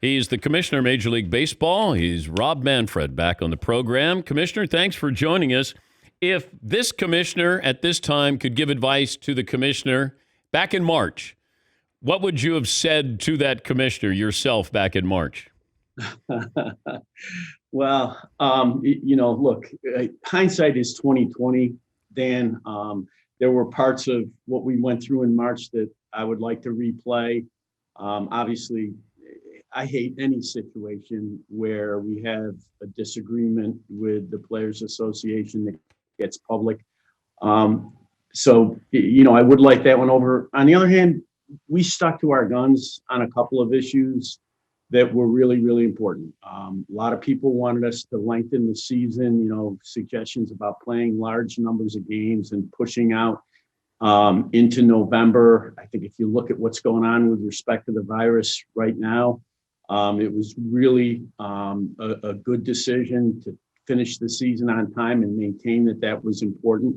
He's the commissioner of Major League Baseball. He's Rob Manfred back on the program. Commissioner, thanks for joining us. If this commissioner at this time could give advice to the commissioner back in March, what would you have said to that commissioner yourself back in March? Well, look, hindsight is 2020, Dan. There were parts of what we went through in March that I would like to replay. Obviously, I hate any situation where we have a disagreement with the Players Association that gets public. I would like that one over. On the other hand, we stuck to our guns on a couple of issues that were really, really important. A lot of people wanted us to lengthen the season, suggestions about playing large numbers of games and pushing out into November. I think if you look at what's going on with respect to the virus right now, it was really a good decision to finish the season on time and maintain that was important.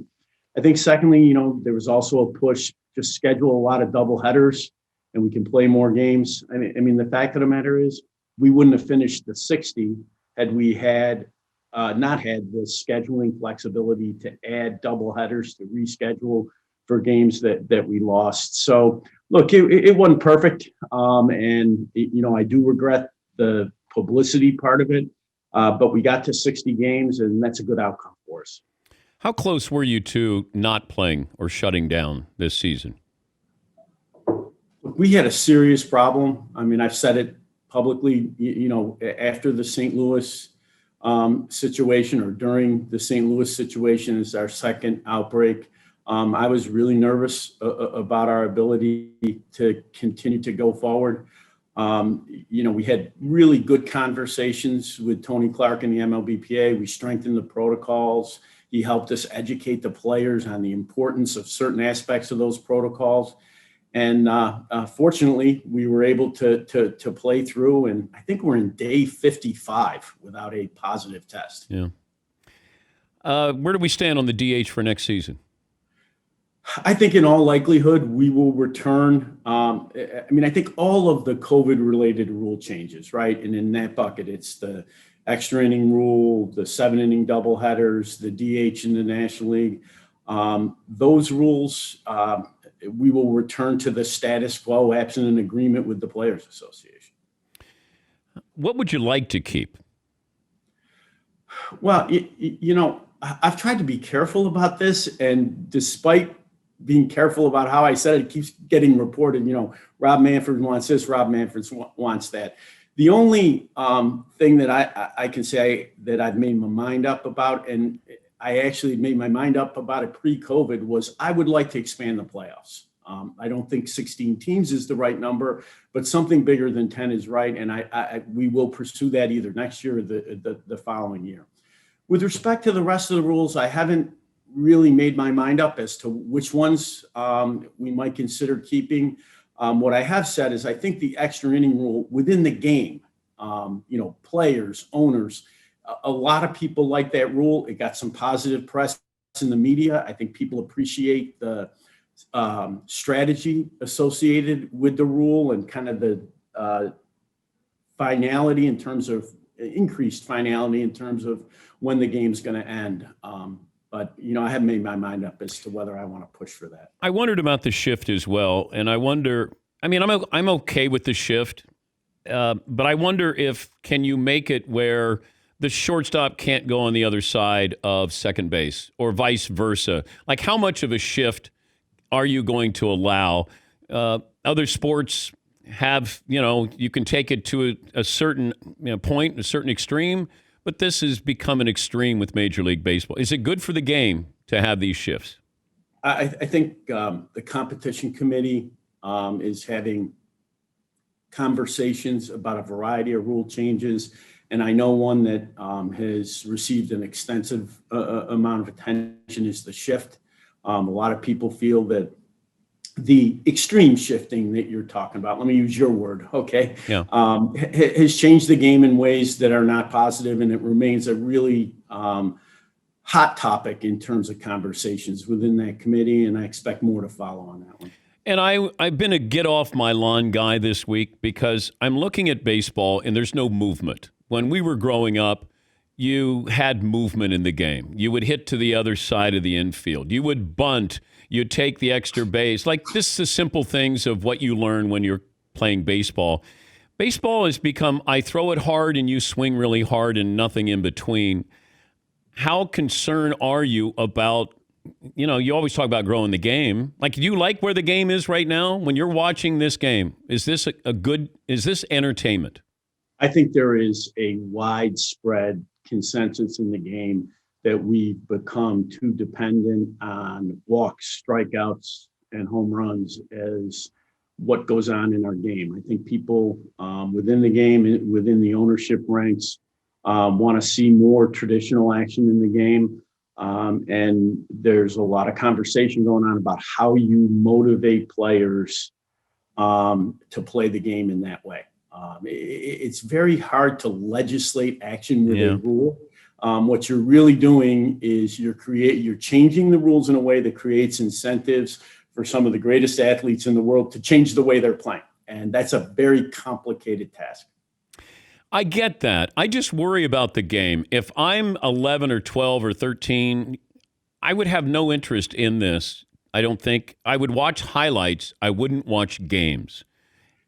I think secondly, there was also a push to schedule a lot of doubleheaders and we can play more games. I mean, the fact of the matter is we wouldn't have finished the 60 had we not had the scheduling flexibility to add doubleheaders, to reschedule for games that we lost. So look, it wasn't perfect. I do regret the publicity part of it, but we got to 60 games and that's a good outcome for us. How close were you to not playing or shutting down this season? We had a serious problem. I mean, I've said it publicly, after the St. Louis situation or during the St. Louis situation is our second outbreak. I was really nervous about our ability to continue to go forward. We had really good conversations with Tony Clark and the MLBPA. We strengthened the protocols. He helped us educate the players on the importance of certain aspects of those protocols. And fortunately, we were able to play through. And I think we're in day 55 without a positive test. Yeah. Where do we stand on the DH for next season? I think in all likelihood, we will return. I think all of the COVID-related rule changes, right? And in that bucket, it's the extra inning rule, the 7-inning doubleheaders, the DH in the National League. Those rules, we will return to the status quo absent an agreement with the Players Association. What would you like to keep? Well, I've tried to be careful about this, and despite being careful about how I said it, keeps getting reported, Rob Manfred wants this, Rob Manfred wants that. The only thing that I can say that I've made my mind up about, and I actually made my mind up about it pre-COVID, was I would like to expand the playoffs. I don't think 16 teams is the right number, but something bigger than 10 is right. And we will pursue that either next year or the following year. With respect to the rest of the rules, I haven't really made my mind up as to which ones we might consider keeping. What I have said is I think the extra inning rule within the game, players, owners, a lot of people like that rule. It got some positive press in the media. I think people appreciate the strategy associated with the rule and kind of the finality in terms of increased finality in terms of when the game's going to end. But I haven't made my mind up as to whether I want to push for that. I wondered about the shift as well, and I wonder. I mean, I'm okay with the shift, but I wonder if can you make it where the shortstop can't go on the other side of second base or vice versa? Like, how much of a shift are you going to allow? Other sports have, you can take it to a certain point, a certain extreme. But this has become an extreme with Major League Baseball. Is it good for the game to have these shifts? I think the competition committee is having conversations about a variety of rule changes. And I know one that has received an extensive amount of attention is the shift. A lot of people feel that the extreme shifting that you're talking about, let me use your word, okay, yeah. Has changed the game in ways that are not positive, and it remains a really hot topic in terms of conversations within that committee, and I expect more to follow on that one. And I've been a get off my lawn guy this week because I'm looking at baseball and there's no movement. When we were growing up, you had movement in the game. You would hit to the other side of the infield. You would bunt. You'd take the extra base. Like, this is the simple things of what you learn when you're playing baseball. Baseball has become, I throw it hard and you swing really hard and nothing in between. How concerned are you about, you always talk about growing the game. Like, do you like where the game is right now? When you're watching this game, is this is this entertainment? I think there is a widespread consensus in the game that we've become too dependent on walks, strikeouts, and home runs as what goes on in our game. I think people within the game, within the ownership ranks, want to see more traditional action in the game. And there's a lot of conversation going on about how you motivate players to play the game in that way. It's very hard to legislate action with a rule. What you're really doing is you're changing the rules in a way that creates incentives for some of the greatest athletes in the world to change the way they're playing. And that's a very complicated task. I get that. I just worry about the game. If I'm 11 or 12 or 13, I would have no interest in this. I don't think. I would watch highlights. I wouldn't watch games.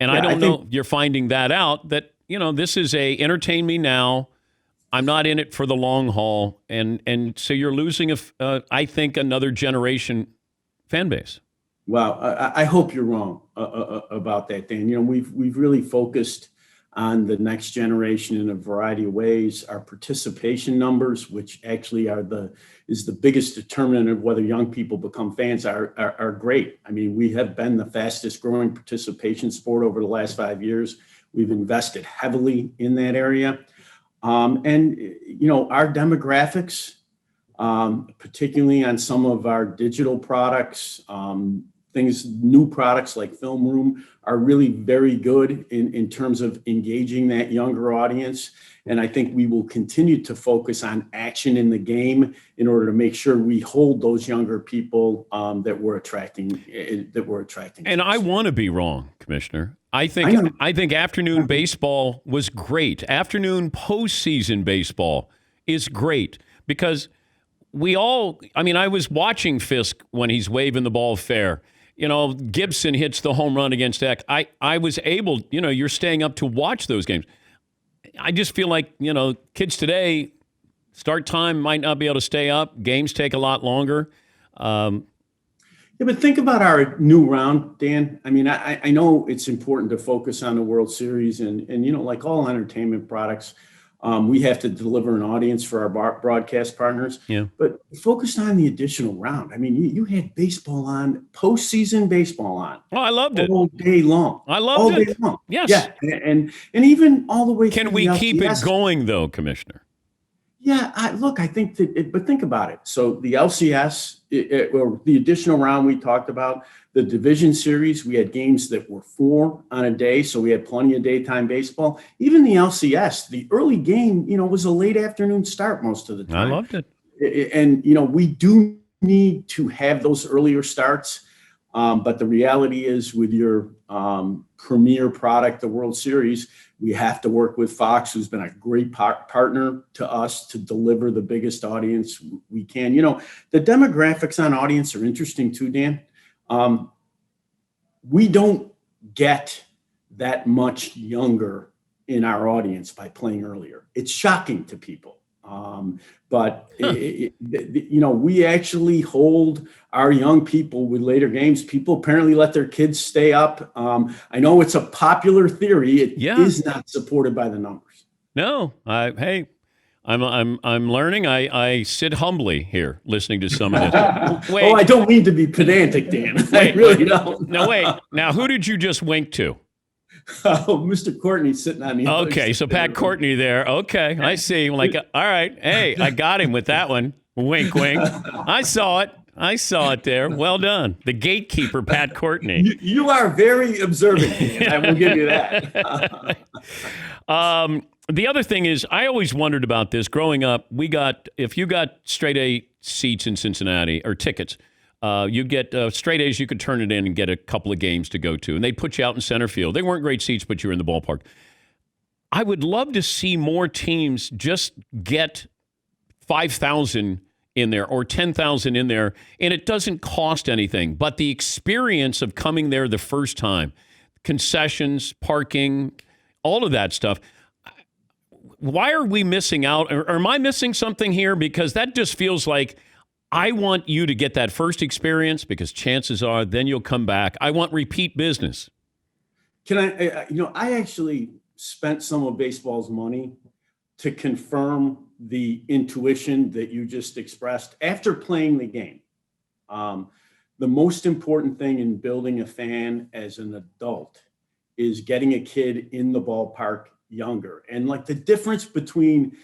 And I don't know if you're finding that out, that, this is entertain me now. I'm not in it for the long haul. And so you're losing, I think, another generation fan base. Well, I hope you're wrong about that, Dan. We've really focused on the next generation in a variety of ways. Our participation numbers, which actually is the biggest determinant of whether young people become fans, are great. I mean, we have been the fastest growing participation sport over the last 5 years. We've invested heavily in that area. And our demographics, particularly on some of our digital products, new products like Film Room, are really very good in terms of engaging that younger audience. And I think we will continue to focus on action in the game in order to make sure we hold those younger people that we're attracting. And I want to be wrong, Commissioner. I think afternoon baseball was great. Afternoon postseason baseball is great because I was watching Fisk when he's waving the ball fair. Gibson hits the home run against Eck. I was able, you're staying up to watch those games. I just feel like, kids today, start time might not be able to stay up. Games take a lot longer. Yeah, but think about our new round, Dan. I mean, I know it's important to focus on the World Series and like all entertainment products, we have to deliver an audience for our broadcast partners. Yeah. But focused on the additional round. I mean, you had baseball on, postseason baseball on. Oh, I loved it. All day long. I loved it. All day long. Yes. Yeah. And even all the way through. Can we keep it going, though, Commissioner? Yeah, I think but think about it. So the LCS, or the additional round we talked about, the division series, we had games that were 4 on a day, so we had plenty of daytime baseball. Even the LCS, the early game, was a late afternoon start most of the time. I loved it. And, we do need to have those earlier starts. But the reality is with your premier product, the World Series, we have to work with Fox, who's been a great partner to us to deliver the biggest audience we can. The demographics on audience are interesting too, Dan. We don't get that much younger in our audience by playing earlier. It's shocking to people. But we actually hold our young people with later games. People apparently let their kids stay up. I know it's a popular theory. It is not supported by the numbers. No, I'm learning. I sit humbly here listening to some of this. Wait. Oh, I don't mean to be pedantic, Dan. I really don't. No, wait. Now, who did you just wink to? Oh, Mr. Courtney's sitting on the other Okay, so Pat Courtney there. Okay, I see. Like, all right. Hey, I got him with that one. Wink, wink. I saw it there. Well done. The gatekeeper, Pat Courtney. You are very observant, Dan. I will give you that. The other thing is, I always wondered about this. Growing up, if you got straight A seats in Cincinnati, or tickets, You get straight A's, you could turn it in and get a couple of games to go to. And they'd put you out in center field. They weren't great seats, but you were in the ballpark. I would love to see more teams just get 5,000 in there or 10,000 in there, and it doesn't cost anything. But the experience of coming there the first time, concessions, parking, all of that stuff. Why are we missing out? Or am I missing something here? Because that just feels like I want you to get that first experience because chances are then you'll come back. I want repeat business. Can I actually spent some of baseball's money to confirm the intuition that you just expressed after playing the game. The most important thing in building a fan as an adult is getting a kid in the ballpark younger. And like the difference between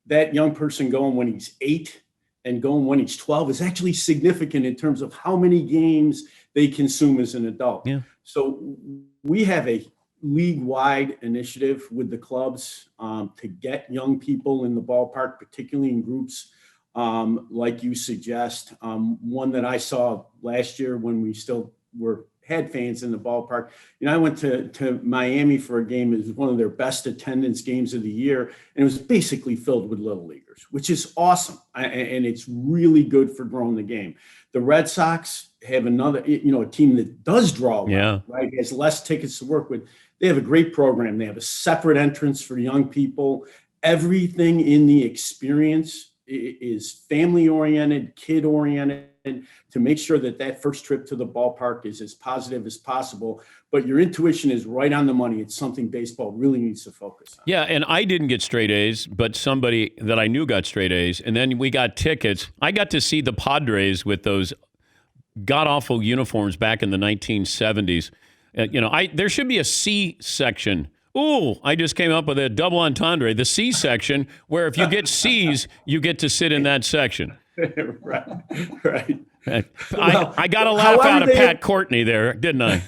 that young person going when he's 8 and going when he's 12 is actually significant in terms of how many games they consume as an adult. Yeah. So we have a league-wide initiative with the clubs to get young people in the ballpark, particularly in groups like you suggest. One that I saw last year when we still had fans in the ballpark. I went to Miami for a game. It was one of their best attendance games of the year, and it was basically filled with little leaguers, which is awesome, and it's really good for growing the game. The Red Sox have another, a team that does draw well, right? Has less tickets to work with. They have a great program. They have a separate entrance for young people. Everything in the experience is family-oriented, kid-oriented, to make sure that first trip to the ballpark is as positive as possible. But your intuition is right on the money. It's something baseball really needs to focus on. Yeah, and I didn't get straight A's, but somebody that I knew got straight A's. And then we got tickets. I got to see the Padres with those god-awful uniforms back in the 1970s. There should be a C section. Ooh, I just came up with a double entendre. The C section, where if you get C's, you get to sit in that section. Right. I got a laugh out of Pat Courtney there, didn't I?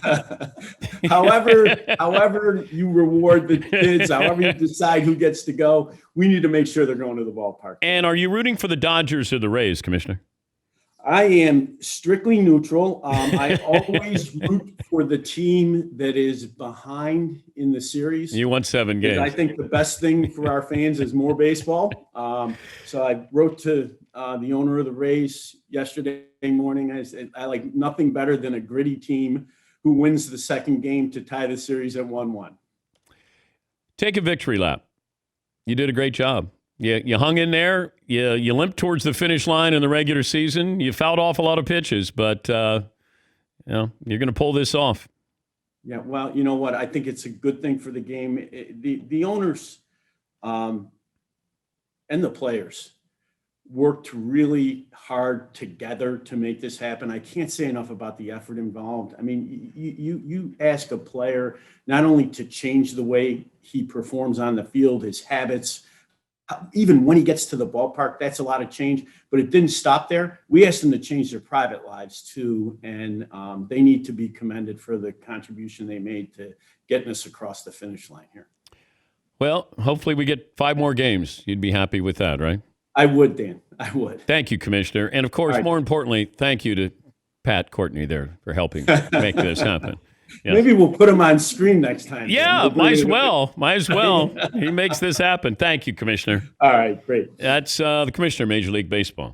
However you reward the kids, however you decide who gets to go, we need to make sure they're going to the ballpark. And are you rooting for the Dodgers or the Rays, Commissioner? I am strictly neutral. I always root for the team that is behind in the series. You won 7 games. I think the best thing for our fans is more baseball. So I wrote to the owner of the Rays yesterday morning. I said, I like nothing better than a gritty team who wins the second game to tie the series at 1-1. Take a victory lap. You did a great job. You hung in there. You limped towards the finish line in the regular season. You fouled off a lot of pitches, but you're going to pull this off. Yeah, well, you know what? I think it's a good thing for the game. The owners and the players worked really hard together to make this happen. I can't say enough about the effort involved. I mean, you ask a player not only to change the way he performs on the field, his habits, even when he gets to the ballpark, that's a lot of change, but it didn't stop there. We asked them to change their private lives too, and they need to be commended for the contribution they made to getting us across the finish line here. Well, hopefully we get 5 more games. You'd be happy with that, right? I would, Dan. I would. Thank you, Commissioner. And of course, more importantly, thank you to Pat Courtney there for helping make this happen. Yes. Maybe we'll put him on screen next time. Yeah, might as well. Might as well. He makes this happen. Thank you, Commissioner. All right, great. That's the Commissioner of Major League Baseball.